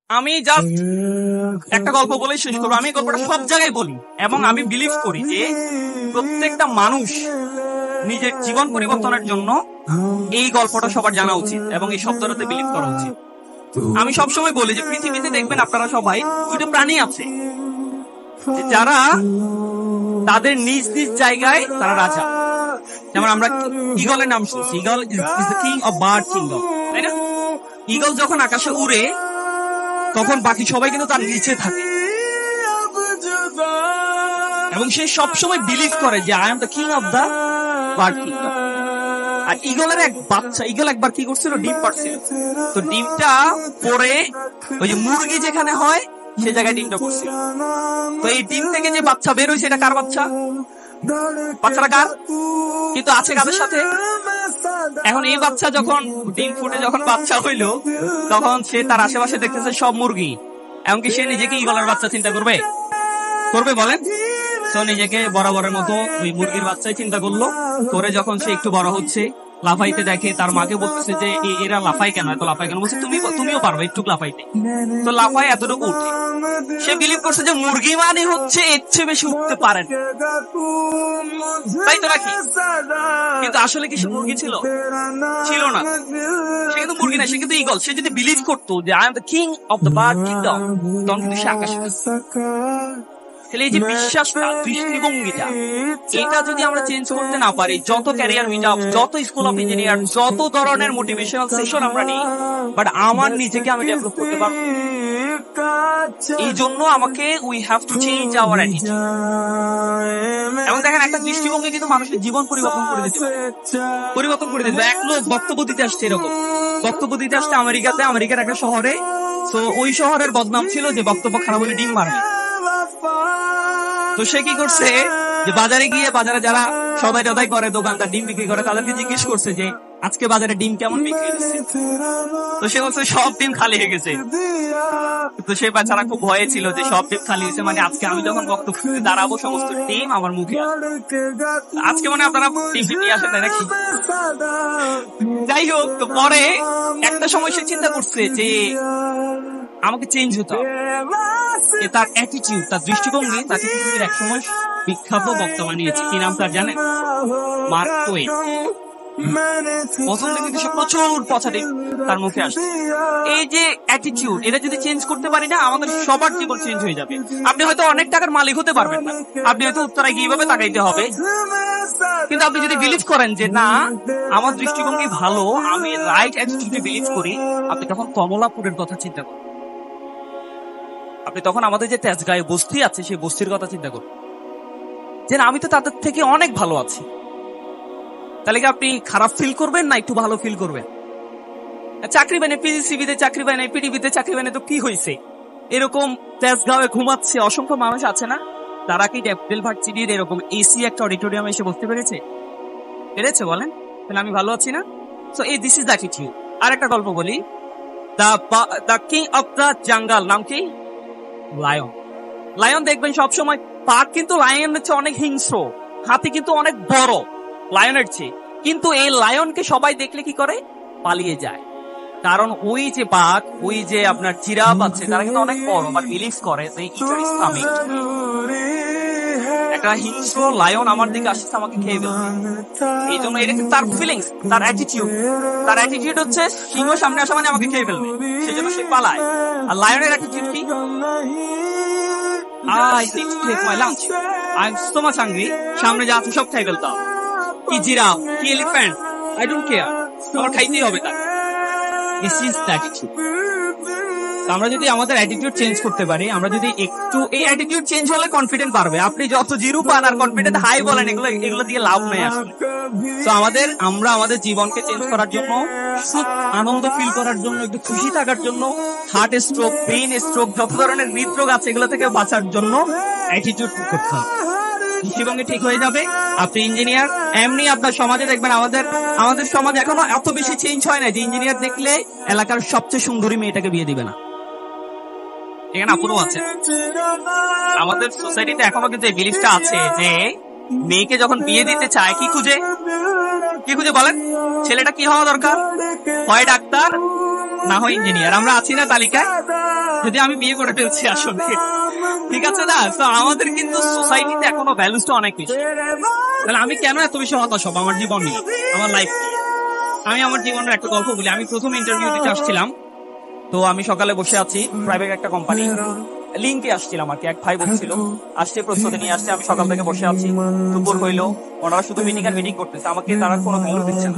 আমি জাস্ট একটা গল্প বলে শেষ করবো। আমি গল্পটা সব জায়গায় বলি এবং আমি বিলিভ করি যে প্রত্যেকটা মানুষ নিজের জীবন পরিবর্তনের জন্য এই গল্পটা সবার জানা উচিত এবং এই শব্দটাতে বিলিভ করা উচিত। আমি সবসময় বলি যে পৃথিবীতে দেখবেন আপনারা সবাই দুটো প্রাণী আছে যারা তাদের নিজ নিজ জায়গায় তারা রাজা। যেমন আমরা ঈগলের নাম শুনছি, eagle is the king of bird kingdom, তাই না? ঈগল যখন আকাশে উড়ে তখন বাকি সবাই কিন্তু তার নিচে থাকে এবং সে সবসময় বিলিভ করে যে I am the king of the bird kingdom. আর ঈগলের এক বাচ্চা, ঈগল একবার কি করছিল, ডিম পাড়ছিল। তো ডিমটা পরে ওই যে মুরগি যেখানে হয় সে জায়গায় ডিমটা করছিল। তো এই ডিম থেকে যে বাচ্চা বের হয়েছে এটা কার বাচ্চা? বাচ্চাটা কার? কিন্তু আছে কাদের সাথে? এখন এই বাচ্চা যখন ডিম ফুটে যখন বাচ্চা হইলো তখন সে তার আশেপাশে দেখতেছে সব মুরগি, এমনকি সে নিজেকে ঈগলের বাচ্চা চিন্তা করবে? করবে বলেন? তো নিজেকে বরাবরের মতো ওই মুরগির বাচ্চাই চিন্তা করলো। করে যখন সে একটু বড় হচ্ছে, লাফাইতে দেখে, তার মাকে বলতেছে যে এরা লাফাই কেন, এত লাফাই কেন? বলছে তুমিও পারবে একটু লাফাইতে। তো লাফাই এতটুকু উঠে। সে বিলিভ করছে যে মুরগি মানে হচ্ছে এর চেয়ে বেশি উঠতে পারেন, তাই তো নাকি? কিন্তু আসলে কি সে মুরগি ছিল? ছিল না। সে কিন্তু মুরগি না, সে কিন্তু ঈগল। সে যদি বিলিভ করতো যে I am the king of the bird kingdom, তখন কিন্তু সে আকাশে। তাহলে এই যে বিশ্বাসটা, দৃষ্টিভঙ্গিটা, এটা যদি আমরা চেঞ্জ করতে না পারি, যত ক্যারিয়ার মিটআপ, যত স্কুল অফ ইঞ্জিনিয়ার, যত ধরনের মোটিভেশনাল সেশন আমরা নিই, বাট আমার নিজেকে আমি ডেভেলপ করতে পারবো। এই জন্য আমাকে we have to change our attitude. এবং দেখেন, একটা দৃষ্টিভঙ্গি কিন্তু মানুষের জীবন পরিবর্তন করে দিতে পারে, পরিবর্তন করে দিতে পারে। এক লোক বক্তব্য দিতে আসছে, এরকম বক্তব্য দিতে আসছে আমেরিকাতে, আমেরিকার একটা শহরে। তো ওই শহরের বদনাম ছিল যে বক্তব্য খারাপ হলে ডিম মারবে। তো সে কি করছে, যে বাজারে গিয়ে, বাজারে যারা সবাই টদাই করে, দোকানদার ডিম বিক্রি করে, তাদেরকে জিজ্ঞেস করছে যে আজকে বাজারে ডিম কেমন বিক্রি হচ্ছে। তো সে বলছে সব ডিম খালি হয়ে গেছে। তো সে বেচারা খুব ভয়ে ছিল যে সব ডিম খালি হয়েছে মানে আজকে আমি যখন বক্তব্য দাঁড়াবো সমস্ত ডিম আমার মুখে। আজকে মানে আপনারা টিভি নিয়ে আসেন নাকি? যাই হোক, তো পরে একটা সময় সে চিন্তা করছে যে আমাকে চেঞ্জ হতে হবে। তার অ্যাটিটিউড, তার দৃষ্টিভঙ্গি তাকে পৃথিবীর এক সময় বিখ্যাত বক্তা বানিয়েছে। কি নাম তার জানেন? Mark two one. প্রথম থেকে সে প্রচুর পছাটি তার মুখে আসে। এই যে অ্যাটিটিউড, এটা যদি চেঞ্জ করতে পারি না, আমাদের সবার জীবন চেঞ্জ হয়ে যাবে। আপনি হয়তো অনেক টাকার মালিক হতে পারবেন না, আপনি হয়তো উত্তরায় গিয়ে ভাবে তাকাইতে হবে, কিন্তু আপনি যদি বিলিভ করেন যে না আমার দৃষ্টিভঙ্গি ভালো, আমি রাইট অ্যাটিটিউডে বিলিভ করি, আপনি তখন কমলাপুরের কথা চিন্তা করুন। আপনি তখন আমাদের যে তেজগাঁয়ে বস্তি আছে সেই বস্তির কথা চিন্তা করুন যে আমি তো তাদের থেকে অনেক ভালো আছি। তাহলে কি আপনি খারাপ ফিল করবেন না একটু ভালো ফিল করবেন? চাকরি বানে, পিজিসিবিতে চাকরি বানে, পিডিবিতে চাকরি বানে, তো কি হয়েছে? এরকম তেজগাঁয়ে ঘুমাচ্ছে অসংখ্য মানুষ আছে না? তারা কি ডেপ্টেল ভার্সিটির এরকম এসি একটা অডিটোরিয়ামে এসে বসতে পেরেছে? পেরেছে বলেন? তাহলে আমি ভালো আছি না? সো এই দিস ইজ দ্য অ্যাটিটিউড। আর একটা গল্প বলি। The king of the jungle নাম কি? লায়ন। লায়ন দেখবেন সবসময়, বাঘ কিন্তু লায়নের চেয়ে অনেক হিংস্র, হাতি কিন্তু অনেক বড় লায়নের চেয়ে, কিন্তু এই লায়নকে সবাই দেখলে কি করে? পালিয়ে যায়। কারণ ওই যে বাঘ, ওই যে আপনার জিরাফ আছে, তারা কিন্তু অনেক বড়, বাট বিলিভ করে যে ইটার ইজ কামিং। একটা হিংস্র লায়ন আমার দিকে আসছে, আমাকে খেয়ে দেবে। এই জন্য এটা তার ফিলিংস, তার অ্যাটিটিউড। তার অ্যাটিটিউড হচ্ছে সিংহ সামনে আসা মানে আমাকে খেয়ে ফেলবে, সেই জন্য সে পালায়। আর লায়নের অ্যাটিটিউড কি? I need to take my lunch. I'm so much hungry. সামনে যা আছে সব খাই ফেলতাম। কি জিরাফ, কি এলিফ্যান্ট, I don't care, আমার খাইতেই হবে তার। This is the attitude. আমরা যদি আমাদের অ্যাটিটিউড চেঞ্জ করতে পারি, আমরা যদি একটু, এই অ্যাটিটিউড চেঞ্জ হলে কনফিডেন্ট বাড়বে। আপনি যত জিরো পান আর কনফিডেন্ট হাই বলেন, এগুলো দিয়ে লাভ নেই আসলে। তো আমরা আমাদের জীবনকে চেঞ্জ করার জন্য, সুখ আনন্দ ফিল করার জন্য, একটু খুশি থাকার জন্য, হার্ট স্ট্রোক, পেইন স্ট্রোক, যত ধরনের হৃদরোগ আছে এগুলো থেকে বাঁচার জন্য অ্যাটিটিউড করতে হবে। দৃষ্টিভঙ্গি ঠিক হয়ে যাবে। আপনি ইঞ্জিনিয়ার, এমনি আপনার সমাজে দেখবেন, আমাদের সমাজ এখনো এত বেশি চেঞ্জ হয় না যে ইঞ্জিনিয়ার দেখলে এলাকার সবচেয়ে সুন্দরী মেয়েটাকে বিয়ে দিবে না। এখানে আপুরও আছে। আমাদের সোসাইটিতে এখনো কিন্তু এই বিলিফটা আছে যে মেয়েকে যখন বিয়ে দিতে চায় কি খুঁজে বলেন? ছেলেটা কি হওয়া দরকার? হয় ডাক্তার, না হয় ইঞ্জিনিয়ার। আমরা আছি না তালিকায়? যদি আমি বিয়ে করে ফেলছি আসলে, ঠিক আছে না? তো আমাদের কিন্তু সোসাইটিতে এখনো ভ্যালুসটা অনেক বেশি। তাহলে আমি কেন এত বেশি হতাশ হব আমার জীবন নিয়ে, আমার লাইফ? আমি আমার জীবনের একটা গল্প বলি। আমি প্রথম ইন্টারভিউ দিতে আসছিলাম, তো আমি সকালে বসে আছি প্রাইভেট একটা কোম্পানি লিঙ্কে আসছিলাম আর কি। এক ভাই বলছিল আসছে, প্রস্তুতি নিয়ে আসছে। আমি সকাল থেকে বসে আছি, দুপুর হইলো, ওনারা শুধু মিটিং আর মিটিং করতেছে, আমাকে তারা কোনো ভ্যালু দিচ্ছে না।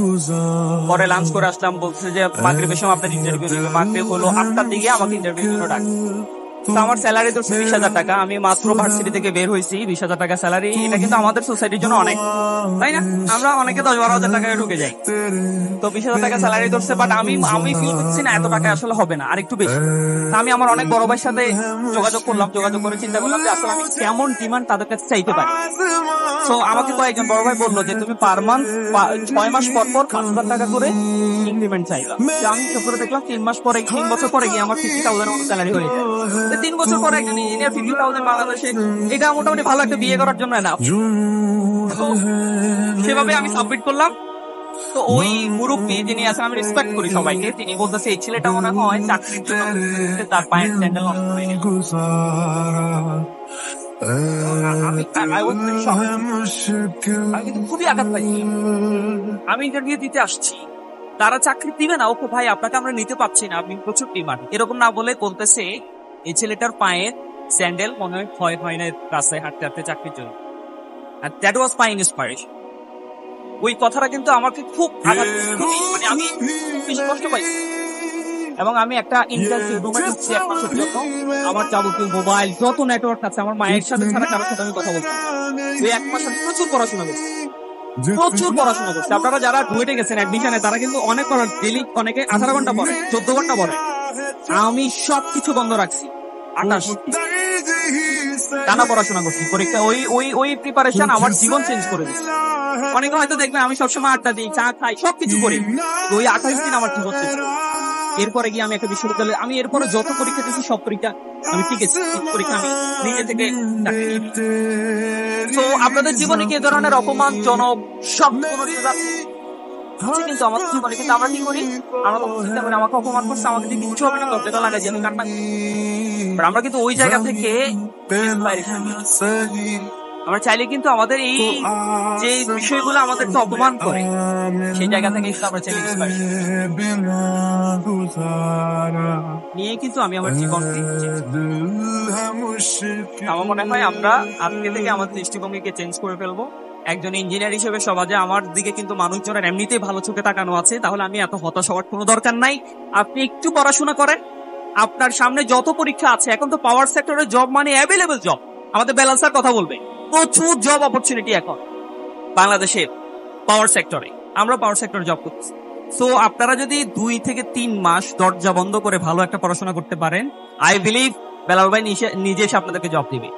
পরে লাঞ্চ করে আসলাম, বলছে যে মাগরিবের সময় আপনার ইন্টারভিউ দিবে। মাগরিব হলো 8টার দিকে আমাকে ইন্টারভিউ জন্য ডাকে। তো আমার স্যালারি তো 20,000 টাকা। আমি মাত্র ভার্সিটি থেকে বের হয়েছি, 20,000 টাকা স্যালারি। এটা কিন্তু আমাদের সোসাইটির জন্য অনেক, তাই না? আমরা অনেকে 10-12,000 টাকায় ঢুকে যাই। তো 20,000 টাকা স্যালারি ধরছে, বাট আমি ফিল করছি না এত টাকা আসলে হবে না, আর একটু বেশি। আমি আমার অনেক বড় ভাইয়ের সাথে যোগাযোগ করলাম, যোগাযোগ করে চিন্তা করলাম যে আসলে আমি কেমন ডিমান্ড তাদের কাছে চাইতে পারি। তো আমাকে কয়েকজন বড় ভাই বললো যে তুমি পার মান্থ 6 মাস পর 5,000 টাকা করে ইনক্রিমেন্ট চাইবা। আমি চোখ করে দেখলাম 3 মাস পরে, 3 বছর পরে গিয়ে আমার 50,000 মতো স্যালারি হয়ে যায়। 3 বছর পরে একজন ইঞ্জিনিয়ার 50,000 বাংলাদেশে, এটা মোটামুটি ভালো একটা বিয়ে করার জন্য না। সেভাবে আমি সাবমিট করলাম। তো ওই মুরব্বী যিনি আছেন, আমি রেসপেক্ট করি সবাইকে, তিনি বলতেছে এই ছেলেটা মনে হয় চাকরির জন্য তার পায়ের স্যান্ডেল নষ্ট করে নিল। আমি কিন্তু খুবই আঘাত পাইছি। আমি ইন্টারভিউ দিতে আসছি, তারা চাকরি দিবে না। ওকে ভাই আপনাকে আমরা নিতে পারছি না, আপনি প্রচুর ডিমান্ড, এরকম না বলে বলতেছে এই ছেলেটার পায়ের স্যান্ডেল মনে হয় ক্ষয় হয় না রাস্তায় হাঁটতে হাঁটতে চাকরির জন্য। আর দ্যাট ওয়াজ মাই ইন্সপিরেশন। ওই কথাটা কিন্তু আমাকে খুব আঘাত, মানে আমি বেশি কষ্ট পাই। এবং আমি একটা ইন্টারভিউ রুমে ঢুকছি 1 মাসের জন্য। আমার যাবতীয় মোবাইল যত নেটওয়ার্ক আছে, আমার মায়ের সাথে ছাড়া কারোর সাথে আমি কথা বলছি। ওই 1 মাস আমি প্রচুর পড়াশোনা করছি, প্রচুর পড়াশোনা করছি। আপনারা যারা ডুয়েটে গেছেন অ্যাডমিশনে, তারা কিন্তু অনেক পড়ার, ডেলি অনেকে 18 ঘন্টা পড়ে, 14 ঘন্টা পড়ে। আমি সবকিছু বন্ধ রাখছি, 28 টানা পড়াশোনা করছি। পরীক্ষা ওই প্রিপারেশন আমার জীবন চেঞ্জ করে দিচ্ছে। অনেকে হয়তো দেখবেন আমি সবসময় আড্ডা দিই, চা খাই, সবকিছু করি, ওই 28 দিন আমার জীবন চেঞ্জ। এরপরে গিয়ে আমি একটা বিশ্ববিদ্যালয়ে, আমি এরপরে যত পরীক্ষা দিয়েছি সব পরীক্ষা আমি টিকেছি। পরীক্ষা আমি নিজে থেকে। তো আপনাদের জীবনে কি ধরনের অপমানজনক সব কিন্তু আমার জীবনে, কিন্তু আমরা কি করি, আমরা চিন্তা করি আমাকে অপমান করছে, আমাকে দিয়ে কিছু হবে না, দরজা লাগাই আমি কান্না। আমরা কিন্তু ওই জায়গা থেকে আমরা চাইলে কিন্তু আমাদের এই যে বিষয়গুলো আমাদেরকে অপমান করে, সেই জায়গা থেকে আমরা চাইলে নিয়ে কিন্তু আমি আমার জীবন, আমার মনে হয় আমরা আজকে থেকে আমাদের দৃষ্টিভঙ্গিকে চেঞ্জ করে ফেলবো। একজন ইঞ্জিনিয়ার হিসেবে সমাজে আমার দিকে কিন্তু মানুষজনের এমনিতেই ভালো চোখে তাকানো আছে, তাহলে আমি এত হতাশ হওয়ার কোনো দরকার নাই। আপনি একটু পড়াশোনা করেন, আপনার সামনে যত পরীক্ষা আছে, এখন তো পাওয়ার সেক্টরে জব মানে অ্যাভেলেবল জব। আমাদের ব্যালেন্সার কথা বলবে, প্রচুর জব অপরচুনিটি এখন বাংলাদেশে পাওয়ার সেক্টরে। আমরা পাওয়ার সেক্টরে জব করছি। সো আপনারা যদি 2 থেকে 3 মাস দরজা বন্ধ করে ভালো একটা পড়াশোনা করতে পারেন, আই বিলিভ বেলাল ভাই নিজে এসে আপনাদেরকে জব দিবে।